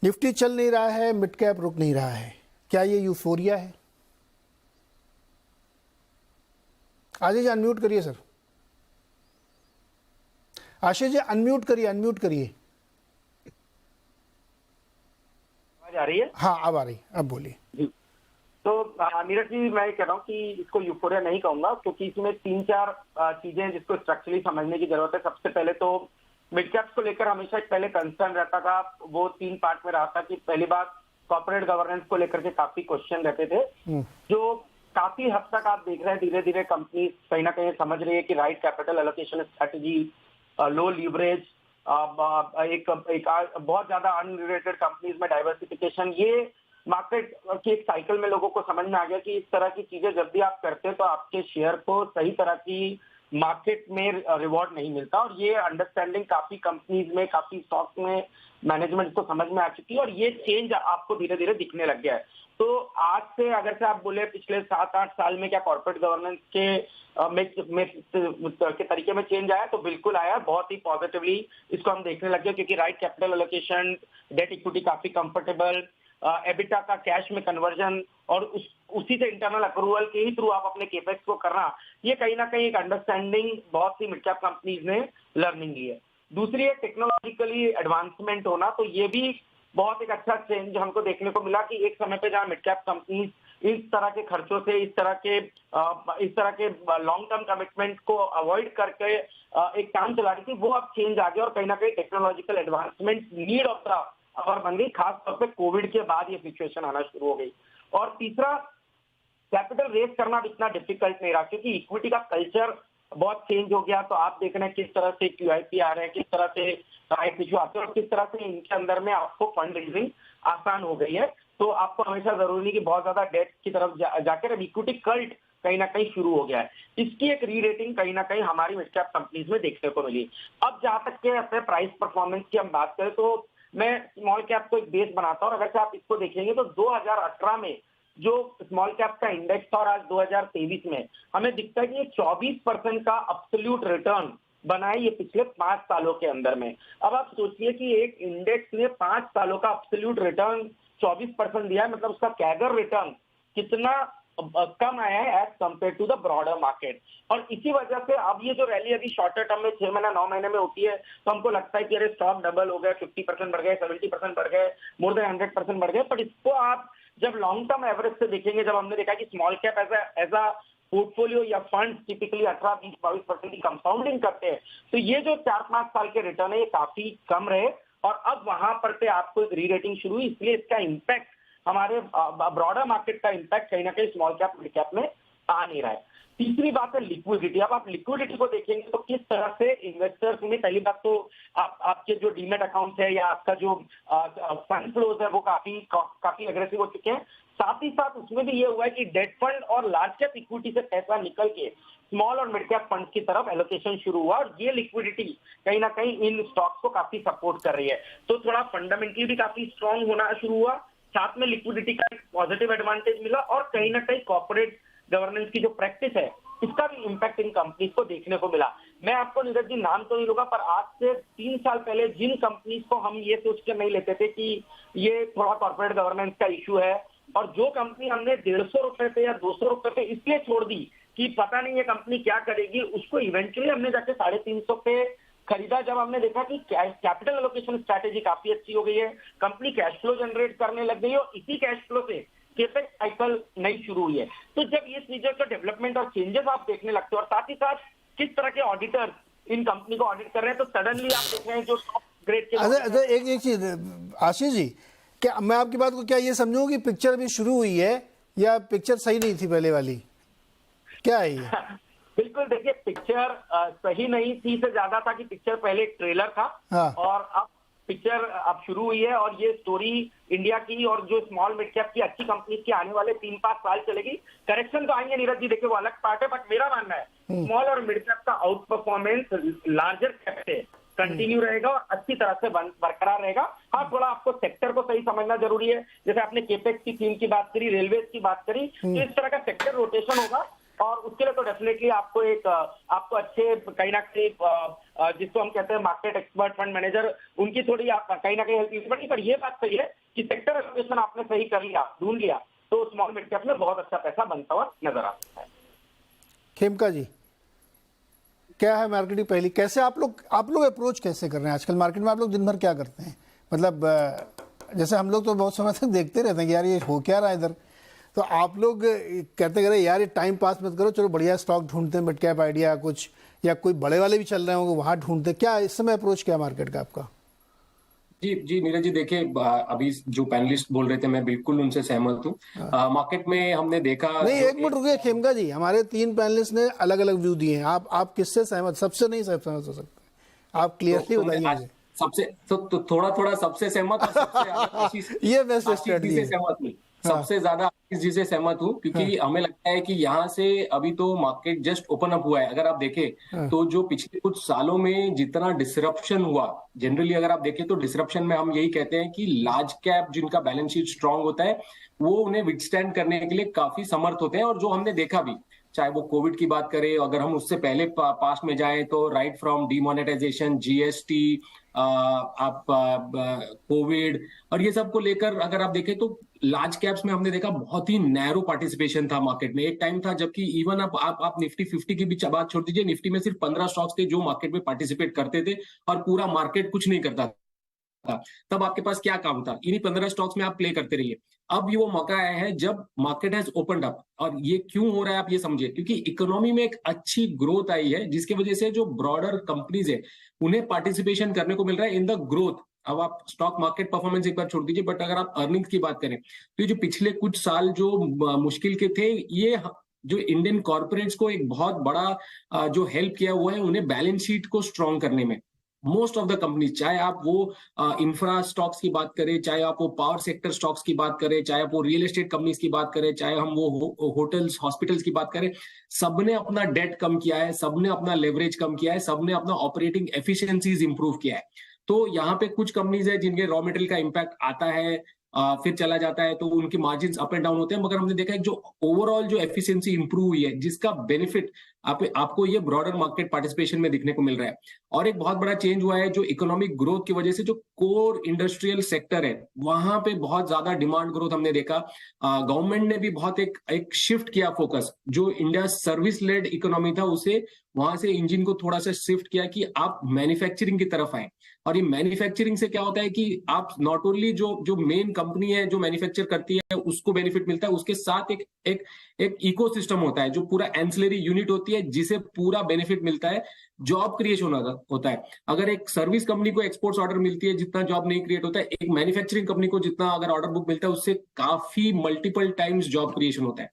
Nifty चल नहीं रहा है, मिड कैप रुक नहीं रहा है, क्या ये यूफोरिया है? आशीष जी अनम्यूट करिए सर। आशीष जी अनम्यूट करिए, अनम्यूट करिए। आवाज आ रही है? हाँ अब आ रही, अब बोलिए जी। तो नीरज जी, मैं कह रहा हूँ कि इसको यूफोरिया नहीं कहूंगा, क्योंकि इसमें 3-4 चीजें जिसको स्ट्रक्चरली समझने की जरूरत है। सबसे पहले तो मिड कैप्स को लेकर हमेशा एक पहले कंसर्न रहता था, वो 3 पार्ट में रहा था कि पहली बात कॉर्पोरेट गवर्नेंस को लेकर के काफी क्वेश्चन रहते थे, जो काफी हद तक आप देख रहे हैं धीरे धीरे कंपनी कहीं ना कहीं समझ रही है कि राइट कैपिटल एलोकेशन स्ट्रेटेजी, लो लीवरेज, एक बहुत ज्यादा अनरिलेटेड कंपनीज में डाइवर्सिफिकेशन, ये मार्केट की एक साइकिल में लोगों को समझ में आ गया कि इस तरह की चीजें जब भी आप करते हैं तो आपके शेयर को सही तरह की मार्केट में रिवॉर्ड नहीं मिलता। और ये अंडरस्टैंडिंग काफी कंपनीज में, काफी स्टॉक में मैनेजमेंट को समझ में आ चुकी है, और ये चेंज आपको धीरे धीरे दिखने लग गया है। तो आज से अगर से आप बोले पिछले 7-8 साल में क्या कॉर्पोरेट गवर्नेंस के तरीके में चेंज आया, तो बिल्कुल आया, बहुत ही पॉजिटिवली इसको हम देखने लग गए, क्योंकि right capital allocation, debt equity काफी कंफर्टेबल, एबिटा का कैश में कन्वर्जन, और उसी से इंटरनल अप्रूवल के ही थ्रू आप अपने केपेक्स को करना, ये कहीं ना कहीं एक अंडरस्टैंडिंग बहुत सी मिड कैप कंपनीज ने लर्निंग ली है। दूसरी है टेक्नोलॉजिकली एडवांसमेंट होना, तो ये भी बहुत एक अच्छा चेंज हमको देखने को मिला कि एक समय पे जहां मिड कैप कंपनीज इस तरह के खर्चों से, इस तरह के लॉन्ग टर्म कमिटमेंट को अवॉइड करके एक काम चला रही थी, वो अब चेंज आ गया और कहीं ना कहीं technological advancement need of the hour बन गई, खासतौर पे कोविड के बाद ये सिचुएशन आना शुरू हो गई। और तीसरा, कैपिटल रेज करना भी इतना डिफिकल्ट नहीं रहा, क्योंकि इक्विटी का कल्चर बहुत चेंज हो गया। तो आप देख रहे हैं किस तरह से QIP आ रहे हैं, किस तरह से राइट इश्यू आते हैं, और किस तरह से इनके अंदर में आपको फंड रेजिंग आसान हो गई है। तो आपको हमेशा जरूरी नहीं कि बहुत ज्यादा डेट की तरफ जाकर अब इक्विटी कल्ट कहीं ना कहीं शुरू हो गया है। इसकी एक री रेटिंग कहीं ना कहीं हमारी मिड कैप कंपनीज में देखने को मिली। अब जहां तक के अपने प्राइस परफॉर्मेंस की हम बात करें, तो मैं स्मॉल कैप को एक बेस बनाता हूँ। अगर से आप इसको देखेंगे तो 2018 में जो स्मॉल कैप का इंडेक्स था और आज 2023 में हमें दिखता है कि ये 24% का अब्सोल्यूट रिटर्न बना है ये पिछले 5 सालों के अंदर में। अब आप सोचिए कि एक इंडेक्स ने 5 सालों का अब्सोल्यूट रिटर्न 24% दिया है, मतलब उसका कैगर रिटर्न कितना कम आया है as compare to the broader market. और इसी वजह से अब ये जो रैली अभी शॉर्टर टर्म में 6 महीना 9 महीने में होती है, तो हमको लगता है कि अरे स्टॉक डबल हो गए, 50% बढ़ गए, 70% बढ़ गए, मोर देन 100% बढ़ गए। बट इसको आप जब लॉन्ग टर्म एवरेज से देखेंगे, जब हमने देखा कि small cap as a portfolio या फंड टिपिकली 18-20-22% की कंपाउंडिंग करते हैं, तो ये जो 4-5 साल के रिटर्न है ये काफी कम रहे, और अब वहां पर से आपको एक री रेटिंग शुरू हुई। इसलिए इसका इम्पैक्ट हमारे ब्रॉडर मार्केट का इम्पैक्ट कहीं ना कहीं स्मॉल कैप मिड कैप में आ नहीं रहा है। तीसरी बात है लिक्विडिटी। अब आप लिक्विडिटी को देखेंगे तो किस तरह से इन्वेस्टर्स में, पहली बात तो आपके जो डीमेट अकाउंट है या आपका जो फंड फ्लोज है वो काफी अग्रेसिव हो चुके हैं। साथ ही साथ उसमें भी ये हुआ है कि डेट फंड और लार्ज कैप इक्विटी से पैसा निकल के स्मॉल और मिड कैप फंड की तरफ एलोकेशन शुरू हुआ, और ये लिक्विडिटी कहीं ना कहीं इन स्टॉक्स को काफी सपोर्ट कर रही है। तो थोड़ा फंडामेंटली भी काफी स्ट्रॉन्ग होना शुरू हुआ, साथ में लिक्विडिटी का एक पॉजिटिव एडवांटेज मिला, और कहीं ना कहीं कॉर्पोरेट गवर्नेंस की जो प्रैक्टिस है इसका भी इम्पैक्ट इन कंपनीज को देखने को मिला। मैं आपको नीरज जी नाम तो नहीं लूंगा, पर आज से 3 साल पहले जिन कंपनीज को हम ये सोच के नहीं लेते थे कि ये थोड़ा कॉर्पोरेट गवर्नेंस का इश्यू है, और जो कंपनी हमने 150 रुपए पे या 200 रुपए पे इसलिए छोड़ दी कि पता नहीं ये कंपनी क्या करेगी, उसको इवेंचुअली हमने जाके 350 पे खरीदा। जब हमने देखा कि कैपिटल एलोकेशन स्ट्रैटेजी काफी अच्छी हो गई है, कंपनी कैश फ्लो जनरेट करने लग गई है, और इसी कैश फ्लो से केपेक्स साइकिल नई शुरू हुई है। तो जब ये चीजों का डेवलपमेंट और चेंजेस आप देखने लगते हो, और साथ ही साथ किस तरह के ऑडिटर इन कंपनी को ऑडिट कर रहे हैं, तो सडनली आप देख रहे हैं जो टॉप ग्रेड के अच्छा एक चीज आशीष जी, क्या मैं आपकी बात को क्या ये समझूं कि पिक्चर अभी शुरू हुई है या पिक्चर सही नहीं थी पहले वाली, क्या है ये? बिल्कुल, देखिए पिक्चर सही नहीं थी से ज्यादा था कि पिक्चर पहले एक ट्रेलर था। हाँ। और अब पिक्चर अब शुरू हुई है, और ये स्टोरी इंडिया की और जो स्मॉल मिड कैप की अच्छी कंपनी की आने वाले 3-5 साल चलेगी। करेक्शन तो आएंगे नीरज जी, देखिए वो अलग पार्ट है, बट मेरा मानना है स्मॉल और मिड कैप का आउट परफॉर्मेंस लार्जर कैप से कंटिन्यू रहेगा और अच्छी तरह से बरकरार रहेगा। हाँ, थोड़ा आपको सेक्टर को सही समझना जरूरी है। जैसे आपने केपेक्स की थीम की बात करी, रेलवे की बात करी, तो इस तरह का सेक्टर रोटेशन होगा, और उसके लिए तो डेफिनेटली आपको अच्छे कहीं ना कहीं जिसको हम कहते हैं मार्केट एक्सपर्ट फंड मैनेजर, उनकी थोड़ी कहीं ना कहीं हेल्प पड़ी। पर ये बात सही है कि सेक्टर एलोकेशन आपने सही कर लिया, ढूंढ लिया, तो स्मॉल मिड कैप में बहुत अच्छा पैसा बनता हुआ नजर आ सकता है। खेमका जी, क्या है मार्केट की पहली, कैसे आप लोग अप्रोच कैसे कर रहे हैं आजकल मार्केट में? आप लोग दिन भर क्या करते हैं? मतलब जैसे हम लोग तो बहुत समय तक देखते रहते हैं कि यार ये हो क्या रहा है इधर, तो आप लोग कहते कह रहे यार ये टाइम पास मत करो, चलो बढ़िया स्टॉक ढूंढते हैं, मिड कैप आइडिया कुछ, या कोई बड़े वाले भी चल रहे होंगे वहाँ ढूंढते हैं। क्या इस समय अप्रोच क्या मार्केट का आपका? जी जी नीरज जी, देखिए अभी जो पैनलिस्ट बोल रहे थे मैं बिल्कुल उनसे सहमत हूँ। मार्केट में हमने देखा, नहीं एक मिनट रुकिए खेमका जी, हमारे 3 पैनलिस्ट ने अलग अलग व्यू दिए हैं, आप किससे सहमत? सबसे नहीं सहमत हो सकते, आप क्लियरली बताइए मुझे। सबसे तो थोड़ा थोड़ा सबसे सहमत और सबसे ज्यादा ये बेस्ट आशीष जी स्ट्रेटजी से है। सहमत हूँ। हाँ। सबसे ज्यादा आशीष जी से सहमत हूँ, क्योंकि हमें लगता है कि यहाँ से अभी तो मार्केट जस्ट ओपन अप हुआ है। अगर आप देखें तो जो पिछले कुछ सालों में जितना डिसरप्शन हुआ, जनरली अगर आप देखें तो डिसरप्शन में हम यही कहते हैं कि लार्ज कैप जिनका बैलेंस शीट स्ट्रांग होता है वो उन्हें विथस्टैंड करने के लिए काफी समर्थ होते हैं। और जो हमने देखा भी, चाहे वो कोविड की बात करें, अगर हम उससे पहले पास्ट में जाएं तो राइट फ्रॉम डीमोनेटाइजेशन, जीएसटी, आप कोविड और ये सब को लेकर अगर आप देखें तो लार्ज कैप्स में हमने देखा बहुत ही नैरो पार्टिसिपेशन था मार्केट में। एक टाइम था जबकि इवन आप निफ्टी 50 की भी बात छोड़ दीजिए, निफ्टी में सिर्फ 15 स्टॉक्स थे जो मार्केट में पार्टिसिपेट करते थे और पूरा मार्केट कुछ नहीं करता था। तब आपके पास क्या काम था? इन्हीं 15 स्टॉक्स में आप प्ले करते रहिए। अब ये वो मौका आया है जब मार्केट हैज ओपनड अप, और ये क्यों हो रहा है आप ये समझिए, क्योंकि इकोनॉमी में एक अच्छी ग्रोथ आई है जिसकी वजह से जो ब्रॉडर कंपनीज है उन्हें पार्टिसिपेशन करने को मिल रहा है इन द ग्रोथ। अब आप स्टॉक मार्केट परफॉर्मेंस एक बार छोड़ दीजिए, बट अगर आप अर्निंग्स की बात करें तो ये जो पिछले कुछ साल जो मुश्किल के थे, ये जो इंडियन कॉर्पोरेट्स को एक बहुत बड़ा जो हेल्प किया हुआ है उन्हें बैलेंस शीट को स्ट्रॉन्ग करने में। मोस्ट ऑफ द कंपनीज, चाहे आप वो इंफ्रा स्टॉक्स की बात करें, चाहे आप वो पावर सेक्टर स्टॉक्स की बात करें, चाहे आप वो रियल एस्टेट कंपनीज की बात करें, चाहे हम वो होटल्स हॉस्पिटल्स की बात करें, सबने अपना डेट कम किया है, सबने अपना लेवरेज कम किया है, सबने अपना ऑपरेटिंग एफिशिएंसीज इंप्रूव किया है। तो यहाँ पे कुछ कंपनीज है जिनके रॉ मटेरियल का इम्पैक्ट आता है, फिर चला जाता है, तो उनके मार्जिन अप एंड डाउन होते हैं, मगर हमने देखा है जो ओवरऑल जो एफिशिएंसी इंप्रूव हुई है जिसका बेनिफिट आपको ये ब्रॉडर मार्केट पार्टिसिपेशन में दिखने को मिल रहा है। और एक बहुत बड़ा चेंज हुआ है जो इकोनॉमिक ग्रोथ की वजह से जो कोर इंडस्ट्रियल सेक्टर है वहां पे बहुत ज्यादा डिमांड ग्रोथ हमने देखा। गवर्नमेंट ने भी बहुत एक शिफ्ट किया फोकस, जो इंडिया सर्विस लेड इकोनॉमी था उसे वहां से इंजन को थोड़ा सा शिफ्ट किया कि आप मैन्युफैक्चरिंग की तरफ आए। और ये मैन्युफैक्चरिंग से क्या होता है कि आप नॉट ओनली जो मेन कंपनी है जो मैन्युफैक्चर करती है उसको बेनिफिट मिलता है, उसके साथ एक इकोसिस्टम होता है जो पूरा एंसिलरी यूनिट होती है जिसे पूरा बेनिफिट मिलता है, जॉब क्रिएशन होता है। अगर एक सर्विस कंपनी को एक्सपोर्ट्स ऑर्डर मिलती है जितना जॉब नहीं क्रिएट होता है, एक मैन्युफैक्चरिंग कंपनी को जितना अगर ऑर्डर बुक मिलता है उससे काफी मल्टीपल टाइम्स जॉब क्रिएशन होता है,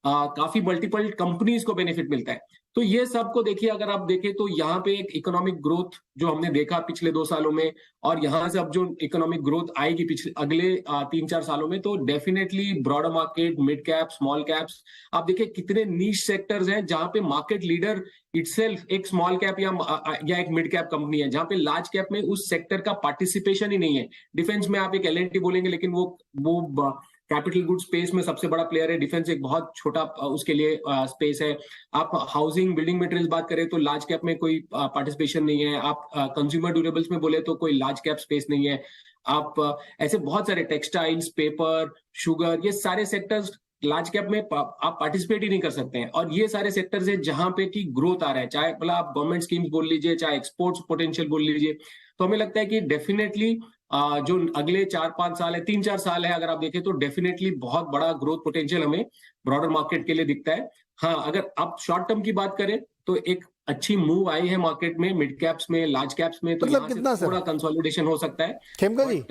काफी मल्टीपल कंपनीज को बेनिफिट मिलता है। तो ये सबको देखिए, अगर आप देखें तो यहाँ पे एक इकोनॉमिक ग्रोथ जो हमने देखा पिछले 2 सालों में, और यहाँ से अब जो इकोनॉमिक ग्रोथ आएगी पिछले अगले 3-4 सालों में, तो definitely broader market, mid cap, small caps, आप देखिए कितने नीश सेक्टर्स हैं जहां पे मार्केट लीडर इटसेल्फ एक स्मॉल कैप या एक मिड कैप कंपनी है, जहां पे लार्ज कैप में उस सेक्टर का पार्टिसिपेशन ही नहीं है। डिफेंस में आप एक L&T बोलेंगे, लेकिन वो कैपिटल गुड स्पेस में सबसे बड़ा प्लेयर है, डिफेंस एक बहुत छोटा उसके लिए स्पेस है। आप हाउसिंग बिल्डिंग मटेरियल्स बात करें तो लार्ज कैप में कोई पार्टिसिपेशन नहीं है। आप कंज्यूमर ड्यूरेबल्स में बोले तो कोई लार्ज कैप स्पेस नहीं है। आप ऐसे बहुत सारे टेक्सटाइल्स, पेपर, शुगर, ये सारे सेक्टर्स लार्ज कैप में आप पार्टिसिपेट ही नहीं कर सकते हैं। और ये सारे सेक्टर्स है जहां पे की ग्रोथ आ रहा है, चाहे मतलब आप गवर्नमेंट स्कीम्स बोल लीजिए, चाहे एक्सपोर्ट्स पोटेंशियल बोल लीजिए। तो हमें लगता है कि डेफिनेटली जो अगले 4-5 साल है, 3-4 साल है, अगर आप देखें तो डेफिनेटली बहुत बड़ा ग्रोथ पोटेंशियल हमें ब्रॉडर मार्केट के लिए दिखता है। हाँ, अगर आप शॉर्ट टर्म की बात करें तो एक अच्छी मूव आई है मार्केट में, मिड कैप्स में, लार्ज कैप्स में, तो मतलब यहाँ कितना से थोड़ा कंसोलिडेशन हो सकता है। खेमका जी,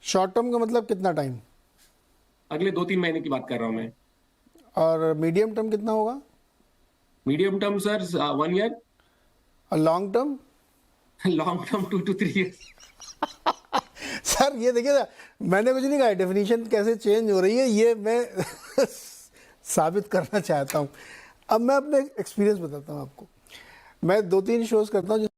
शॉर्ट टर्म का मतलब कितना टाइम? अगले 2-3 महीने की बात कर रहा हूं मैं। और मीडियम टर्म कितना होगा? Medium term sir 1 year. और long term? Long term 2 to 3 years। Sir ये देखिए ना, मैंने कुछ नहीं कहा, डेफिनेशन कैसे चेंज हो रही है ये मैं साबित करना चाहता हूँ। अब मैं अपने एक्सपीरियंस बताता हूँ आपको। मैं 2-3 शोज करता हूँ